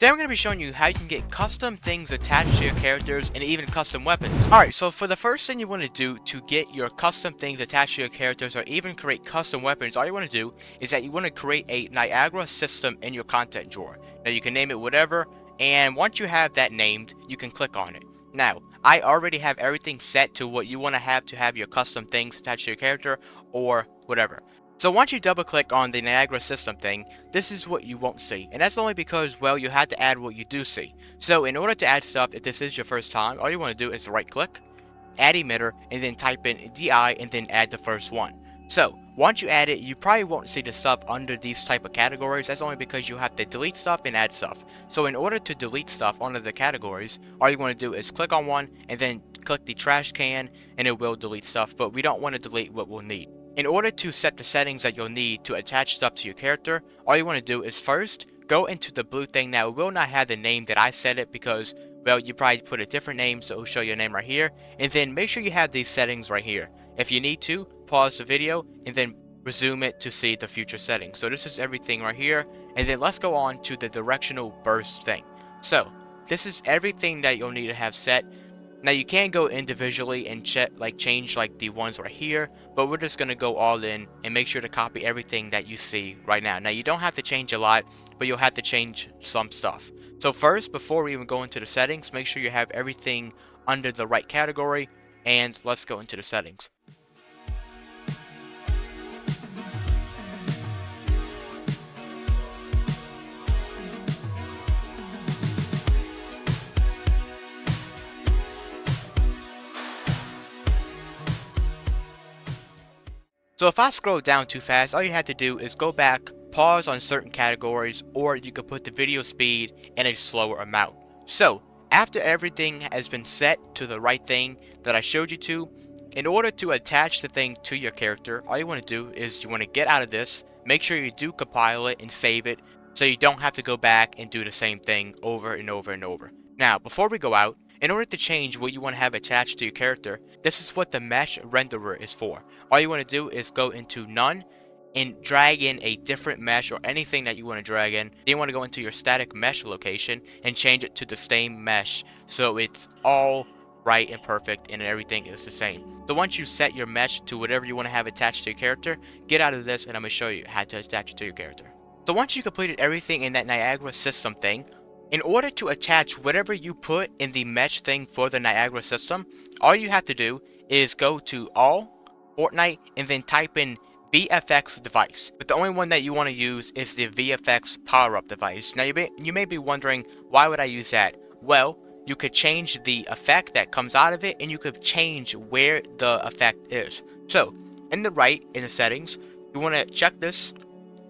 Today I'm going to be showing you how you can get custom things attached to your characters and even custom weapons. Alright, so for the first thing you want to do to get your custom things attached to your characters or even create custom weapons, all you want to do is that you want to create a Niagara system in your content drawer. Now you can name it whatever, and once you have that named, you can click on it. Now, I already have everything set to what you want to have your custom things attached to your character or whatever. So once you double click on the Niagara system thing, this is what you won't see. And that's only because, well, you had to add what you do see. So in order to add stuff, if this is your first time, all you want to do is right click, add emitter, and then type in DI and then add the first one. So once you add it, you probably won't see the stuff under these type of categories. That's only because you have to delete stuff and add stuff. So in order to delete stuff under the categories, all you want to do is click on one and then click the trash can and it will delete stuff, but we don't want to delete what we'll need. In order to set the settings that you'll need to attach stuff to your character, all you want to do is first go into the blue thing. Now it will not have the name that I set it because, well, you probably put a different name, so it'll show your name right here. And then make sure you have these settings right here. If you need to, pause the video and then resume it to see the future settings. So this is everything right here. And then let's go on to the directional burst thing. So this is everything that you'll need to have set. Now you can go individually and change the ones right here, but we're just gonna go all in and make sure to copy everything that you see right now. Now you don't have to change a lot, but you'll have to change some stuff. So first, before we even go into the settings, make sure you have everything under the right category, and let's go into the settings. So if I scroll down too fast, all you have to do is go back, pause on certain categories, or you can put the video speed in a slower amount. So after everything has been set to the right thing that I showed you to, in order to attach the thing to your character, all you want to do is you want to get out of this, make sure you do compile it and save it so you don't have to go back and do the same thing over and over and over. Now, before we go out, in order to change what you want to have attached to your character, this is what the mesh renderer is for. All you want to do is go into none and drag in a different mesh or anything that you want to drag in. Then you want to go into your static mesh location and change it to the same mesh so it's all right and perfect and everything is the same. So once you set your mesh to whatever you want to have attached to your character, get out of this and I'm going to show you how to attach it to your character. So once you completed everything in that Niagara system thing, in order to attach whatever you put in the mesh thing for the Niagara system, all you have to do is go to All, Fortnite, and then type in VFX device. But the only one that you want to use is the VFX power-up device. Now you may be wondering, why would I use that? Well, you could change the effect that comes out of it, and you could change where the effect is. So, in the right, in the settings, you want to check this.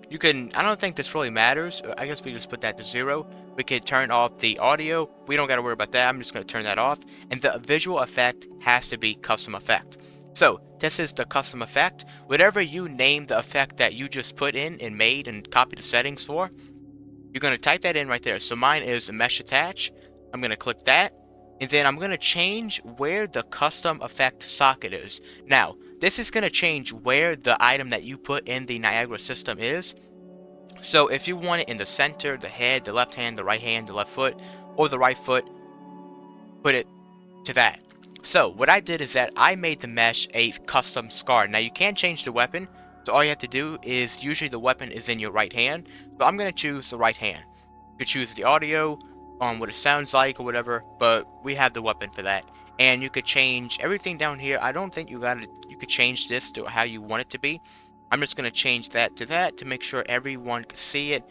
You can, I don't think this really matters. I guess we just put that to 0. We could turn off the audio. We don't got to worry about that. I'm just going to turn that off. And the visual effect has to be custom effect. So this is the custom effect. Whatever you name the effect that you just put in and made and copied the settings for, you're going to type that in right there. So mine is mesh attach. I'm going to click that. And then I'm going to change where the custom effect socket is. Now, this is going to change where the item that you put in the Niagara system is. So if you want it in the center, the head, the left hand, the right hand, the left foot, or the right foot, put it to that. So what I did is that I made the mesh a custom scar. Now you can change the weapon. So all you have to do is, usually the weapon is in your right hand. So I'm going to choose the right hand. You could choose the audio, what it sounds like or whatever, but we have the weapon for that. And you could change everything down here. I don't think you could change this to how you want it to be. I'm just going to change that to make sure everyone can see it,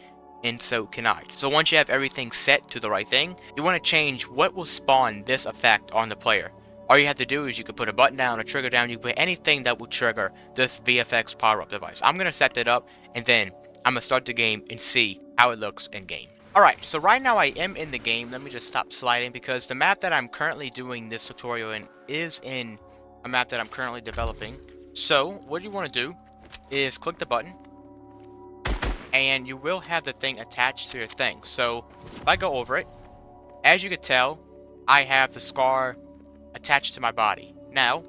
and so can I. So once you have everything set to the right thing, you want to change what will spawn this effect on the player. All you have to do is you can put a button down, a trigger down, you can put anything that will trigger this VFX power-up device. I'm going to set that up, and then I'm going to start the game and see how it looks in game. Alright, so right now I am in the game. Let me just stop sliding because the map that I'm currently doing this tutorial in is in a map that I'm currently developing. So what you want to do is click the button and you will have the thing attached to your thing. So if I go over it, as you can tell, I have the scar attached to my body. Now,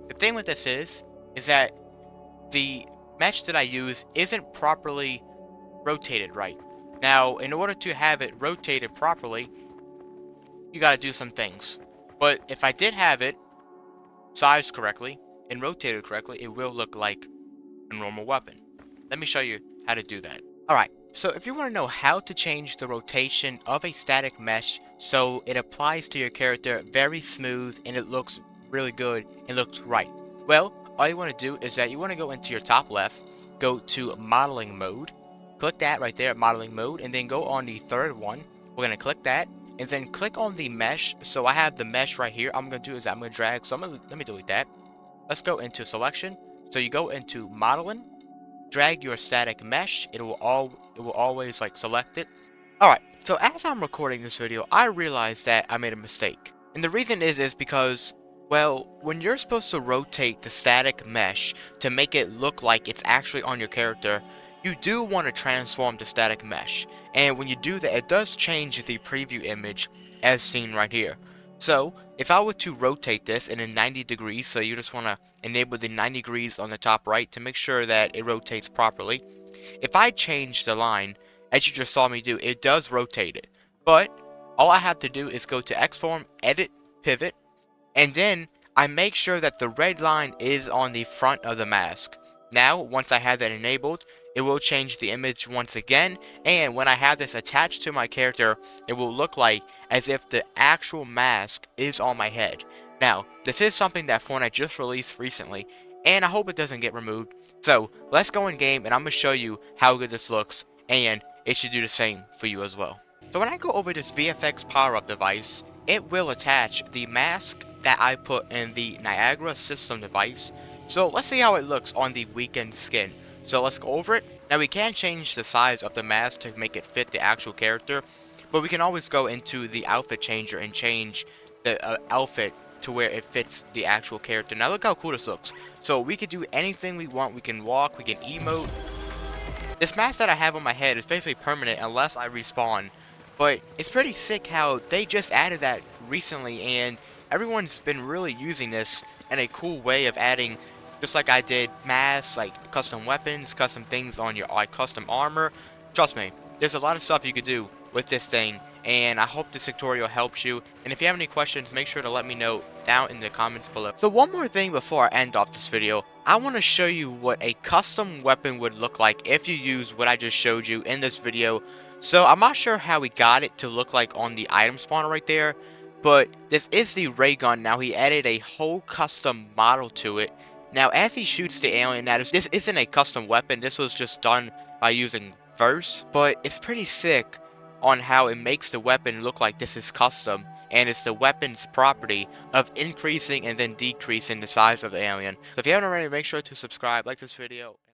the thing with this is that the mesh that I use isn't properly rotated right. Now, in order to have it rotated properly, you gotta do some things. But if I did have it sized correctly and rotated correctly, it will look like a normal weapon. Let me show you how to do that. Alright, so if you want to know how to change the rotation of a static mesh so it applies to your character very smooth and it looks really good and looks right, well, all you want to do is that you want to go into your top left, go to modeling mode, click that right there, modeling mode, and then go on the third one. We're going to click that and then click on the mesh. So I have the mesh right here. I'm going to do is I'm going to drag, so let me delete that. Let's go into selection. So you go into modeling, drag your static mesh. It will always like select it. Alright, so as I'm recording this video, I realized that I made a mistake. And the reason is because, well, when you're supposed to rotate the static mesh to make it look like it's actually on your character, you do want to transform the static mesh. And when you do that, it does change the preview image as seen right here. So, if I were to rotate this in a 90 degrees, so you just want to enable the 90 degrees on the top right to make sure that it rotates properly. If I change the line, as you just saw me do, it does rotate it. But all I have to do is go to Xform, Edit, Pivot, and then I make sure that the red line is on the front of the mask. Now, once I have that enabled, it will change the image once again, and when I have this attached to my character, it will look like as if the actual mask is on my head. Now, this is something that Fortnite just released recently, and I hope it doesn't get removed. So, let's go in game, and I'm going to show you how good this looks, and it should do the same for you as well. So when I go over this VFX power-up device, it will attach the mask that I put in the Niagara system device. So let's see how it looks on the weakened skin. So let's go over it. Now we can change the size of the mask to make it fit the actual character, but we can always go into the outfit changer and change the outfit to where it fits the actual character. Now look how cool this looks. So we can do anything we want. We can walk, we can emote. This mask that I have on my head is basically permanent unless I respawn. But it's pretty sick how they just added that recently, and everyone's been really using this in a cool way of adding, just like I did, masks, like custom weapons, custom things on your custom armor. Trust me, there's a lot of stuff you could do with this thing, and I hope this tutorial helps you. And if you have any questions, make sure to let me know down in the comments below. So one more thing before I end off this video, I want to show you what a custom weapon would look like if you use what I just showed you in this video. So I'm not sure how he got it to look like on the item spawner right there, but this is the ray gun. Now he added a whole custom model to it. Now as he shoots the alien, this isn't a custom weapon, this was just done by using verse, but it's pretty sick on how it makes the weapon look like this is custom, and it's the weapon's property of increasing and then decreasing the size of the alien. So if you haven't already, make sure to subscribe, like this video.